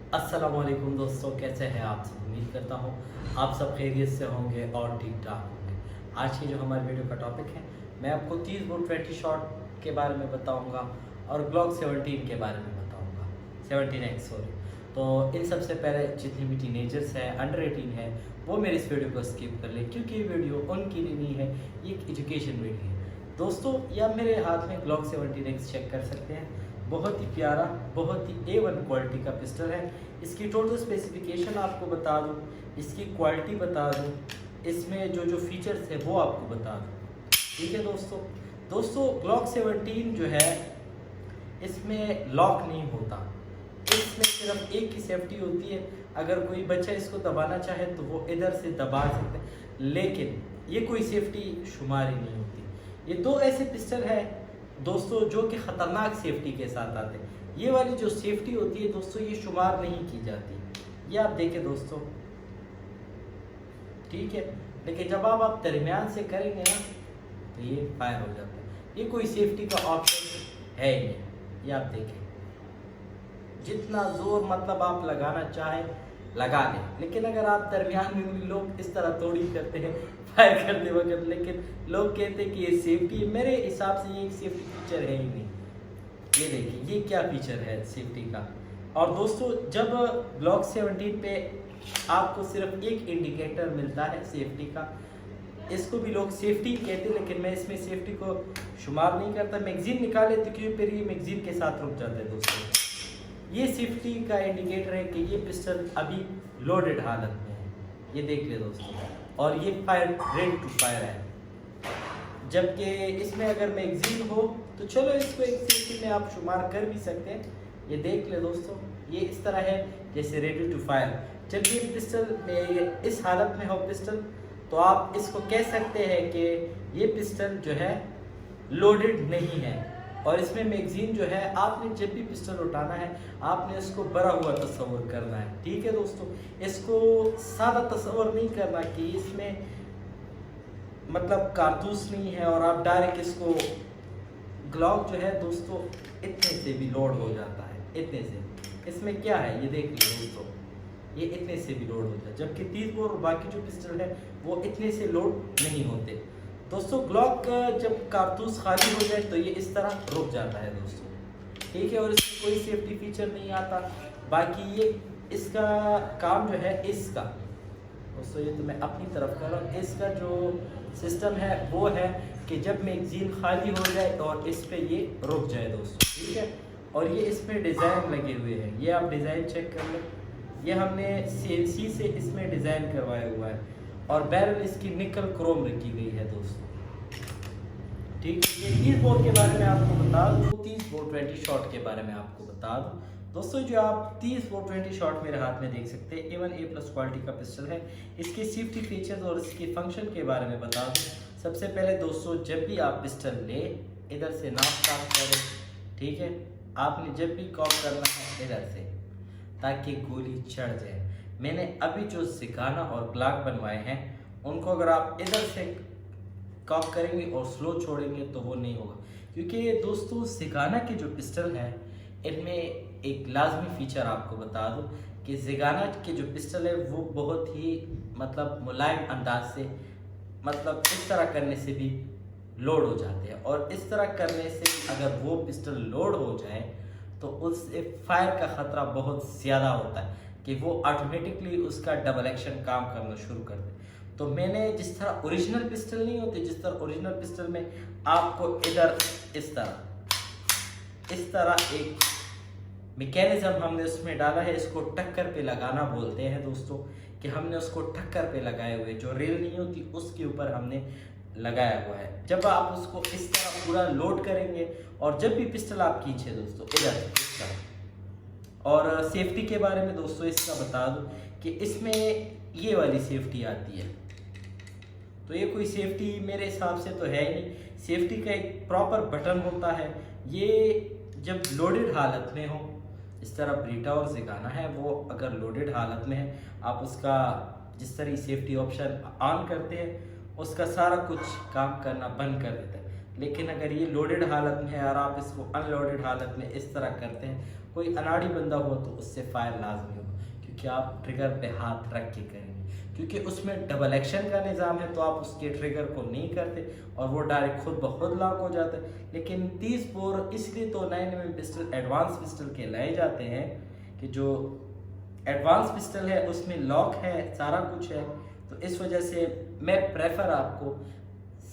अस्सलामुअलैकुम दोस्तों, कैसे हैं आप सब। उम्मीद करता हूँ आप सब खैरियत से होंगे और ठीक ठाक होंगे। आज की जो हमारे वीडियो का टॉपिक है, मैं आपको 30 बोट 20 शॉट के बारे में बताऊंगा और ग्लॉक 17 के बारे में बताऊंगा, 17X सॉरी। तो इन सबसे पहले जितने भी टीनेजर्स हैं, अंडर 18 है, वो मेरे इस वीडियो को स्किप कर लें, क्योंकि ये वीडियो उनके लिए नहीं है, ये एक एजुकेशन वीडियो है दोस्तों। या मेरे हाथ में ग्लॉक 17X चेक कर सकते हैं, बहुत ही प्यारा, बहुत ही A1 क्वालिटी का पिस्टल है। इसकी टोटल स्पेसिफिकेशन आपको बता दूं, इसकी क्वालिटी बता दूं, इसमें जो जो फीचर्स है वो आपको बता दूं। ठीक है दोस्तों ग्लॉक 17 जो है, इसमें लॉक नहीं होता, इसमें सिर्फ एक ही सेफ्टी होती है। अगर कोई बच्चा इसको दबाना चाहे तो वो इधर से दबा सकते हैं, लेकिन ये कोई सेफ्टी शुमार ही नहीं होती। ये दो ऐसे पिस्टल है दोस्तों जो कि ख़तरनाक सेफ्टी के साथ आते हैं। ये वाली जो सेफ्टी होती है दोस्तों, ये शुमार नहीं की जाती। ये आप देखें दोस्तों, ठीक है, लेकिन जब आप दरमियान से करेंगे ना तो ये फायर हो जाता है। ये कोई सेफ्टी का ऑप्शन है ही नहीं। ये आप देखें, जितना जोर मतलब आप लगाना चाहें लगा लें, लेकिन अगर आप दरमियान में, लोग इस तरह थोड़ी करते हैं फायर करते वक्त, लेकिन लोग कहते हैं कि ये सेफ्टी, मेरे हिसाब से ये एक सेफ्टी फीचर है ही नहीं। ये देखिए, ये क्या फीचर है सेफ्टी का। और दोस्तों जब ग्लॉक 17 पे आपको सिर्फ एक इंडिकेटर मिलता है सेफ्टी का, इसको भी लोग सेफ्टी कहते हैं, लेकिन मैं इसमें सेफ्टी को शुमार नहीं करता। मैगजीन निकाले तो क्यों, फिर ये मैगजीन के साथ रुक जाता है दोस्तों। ये सेफ्टी का इंडिकेटर है कि ये पिस्टल अभी लोडेड हालत में है, ये देख ले दोस्तों, और ये फायर रेडी टू फायर है। जबकि इसमें अगर मैगजीन हो तो चलो इसको एक सेफ्टी में आप शुमार कर भी सकते हैं। ये देख ले दोस्तों, ये इस तरह है जैसे रेडी टू फायर। जब ये पिस्टल में इस हालत में हो पिस्टल, तो आप इसको कह सकते हैं कि ये पिस्टल जो है लोडेड नहीं है। और इसमें मैगजीन जो है, आपने जब भी पिस्टल उठाना है आपने इसको भरा हुआ तस्वर करना है। ठीक है दोस्तों, इसको सादा तस्वर नहीं करना कि इसमें मतलब कारतूस नहीं है और आप डायरेक्ट इसको, ग्लॉक जो है दोस्तों इतने से भी लोड हो जाता है, इतने से। इसमें क्या है ये देख लीजिए दोस्तों, ये इतने से भी लोड होता है, जबकि 30 बोर और बाकी जो पिस्टल है वो इतने से लोड नहीं होते दोस्तों। ग्लॉक जब कारतूस खाली हो जाए तो ये इस तरह रुक जाता है दोस्तों, ठीक है, और इसमें कोई सेफ्टी फीचर नहीं आता। बाकी ये इसका काम जो है, इसका दोस्तों, ये तो मैं अपनी तरफ कर रहा हूँ, इसका जो सिस्टम है वो है कि जब मैगजीन खाली हो जाए और इस पे ये रुक जाए दोस्तों, ठीक है। और ये इसमें डिज़ाइन लगे हुए हैं, ये आप डिज़ाइन चेक कर लें, ये हमने CNC से इसमें डिज़ाइन करवाया हुआ है, और बैरल इसकी निकल क्रोम रखी गई है दोस्तों, ठीक है। ये 30 बोर के बारे में आपको बता दूँ, 30 बोर 20 शॉट के बारे में आपको बता दूँ दोस्तों। जो आप 30 बोर 20 शॉट मेरे हाथ में देख सकते हैं, A1 A+ क्वालिटी का पिस्टल है। इसकी सेफ्टी फीचर्स और इसकी फंक्शन के बारे में बता दूँ। सबसे पहले दोस्तों, जब भी आप पिस्टल ले, इधर से नाप काट करें, ठीक है। आपने जब भी कॉक करना है इधर से, ताकि गोली चढ़ जाए। मैंने अभी जो सिगाना और ग्लॉक बनवाए हैं, उनको अगर आप इधर से कॉक करेंगे और स्लो छोड़ेंगे तो वो नहीं होगा, क्योंकि दोस्तों सिगाना के जो पिस्टल हैं, इनमें एक लाजमी फीचर आपको बता दूं कि सिगाना के जो पिस्टल है वो बहुत ही मतलब मुलायम अंदाज से, मतलब इस तरह करने से भी लोड हो जाते हैं, और इस तरह करने से अगर वो पिस्टल लोड हो जाए तो उससे फायर का ख़तरा बहुत ज़्यादा होता है कि वो ऑटोमेटिकली उसका डबल एक्शन काम करना शुरू कर दे। तो मैंने जिस तरह ओरिजिनल पिस्टल नहीं होते, जिस तरह ओरिजिनल पिस्टल में आपको इधर इस तरह एक मैकेनिज्म हमने उसमें डाला है, इसको टक्कर पे लगाना बोलते हैं दोस्तों, कि हमने उसको टक्कर पे लगाए हुए, जो रेल नहीं होती उसके ऊपर हमने लगाया हुआ है। जब आप उसको इस तरह पूरा लोड करेंगे और जब भी पिस्टल आप खींचे दोस्तों इधर इस तरह। और सेफ्टी के बारे में दोस्तों इसका बता दूं कि इसमें ये वाली सेफ्टी आती है, तो ये कोई सेफ्टी मेरे हिसाब से तो है ही नहीं। सेफ्टी का एक प्रॉपर बटन होता है, ये जब लोडेड हालत में हो, इस तरह ब्रीटा और सिगाना है, वो अगर लोडेड हालत में है, आप उसका जिस तरह सेफ्टी ऑप्शन ऑन करते हैं उसका सारा कुछ काम करना बंद कर देता है। लेकिन अगर ये लोडेड हालत में है और आप इसको अनलोडेड हालत में इस तरह करते हैं कोई अनाड़ी बंदा हो तो उससे फायर लाजमी होगा, क्योंकि आप ट्रिगर पे हाथ रख के करेंगे, क्योंकि उसमें डबल एक्शन का निज़ाम है, तो आप उसके ट्रिगर को नहीं करते और वो डायरेक्ट खुद ब खुद लॉक हो जाता है। लेकिन 30 बोर इसलिए तो 9mm पिस्टल एडवांस पिस्टल कहलाए जाते हैं कि जो एडवांस पिस्टल है उसमें लॉक है, सारा कुछ है। तो इस वजह से मैं प्रेफर आपको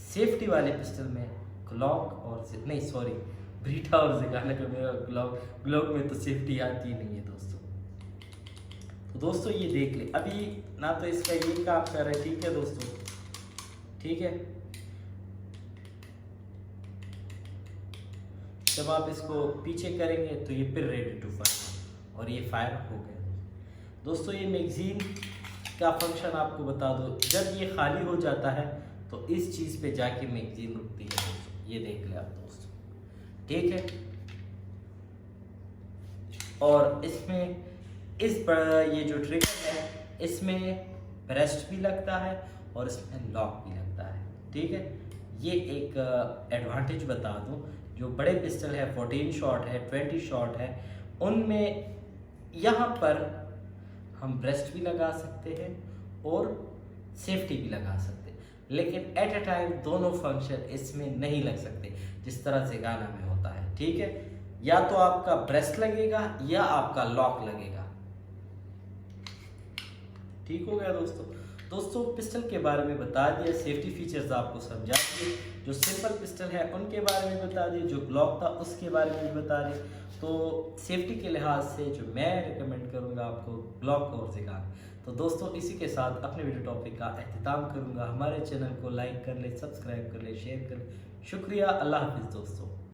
सेफ्टी वाले पिस्टल में ग्लॉक और नहीं सॉरी ब्रीटा और ज़िगाना का मेरा ग्लॉक में तो सेफ्टी आती ही नहीं है दोस्तों। तो दोस्तों ये देख ले, अभी ना तो इसका ये काम कर रहा है, ठीक है दोस्तों, ठीक है। जब आप इसको पीछे करेंगे तो ये फिर रेडी टू फायर और ये फायर हो गया दोस्तों। ये मैगजीन का फंक्शन आपको बता दो, जब ये खाली हो जाता है तो इस चीज़ पे जाके मैगजीन रुकती है दोस्तों, ये देख ले आप दोस्तों, ठीक है। और इसमें ये जो ट्रिगर है इसमें ब्रेस्ट भी लगता है और इसमें लॉक भी लगता है, ठीक है। ये एक एडवांटेज बता दूं, जो बड़े पिस्टल है 14 शॉट है 20 शॉट है, उनमें यहाँ पर हम ब्रेस्ट भी लगा सकते हैं और सेफ्टी भी लगा सकते हैं, लेकिन एट अ टाइम दोनों फंक्शन इसमें नहीं लग सकते जिस तरह से गाना में होता है, ठीक है। या तो आपका ब्रेस्ट लगेगा या आपका लॉक लगेगा, ठीक हो गया दोस्तों पिस्टल के बारे में बता दिया, सेफ्टी फीचर्स आपको समझा दिए, जो सिंपल पिस्टल है उनके बारे में बता दिए, जो ग्लॉक था उसके बारे में भी बता दिए। तो सेफ्टी के लिहाज से जो मैं रिकमेंड करूंगा आपको ग्लॉक और ज़िगाना। तो दोस्तों इसी के साथ अपने वीडियो टॉपिक का अख्तिताम करूंगा। हमारे चैनल को लाइक कर ले, सब्सक्राइब कर ले, शेयर कर ले। शुक्रिया, अल्लाह हाफिज़ दोस्तों।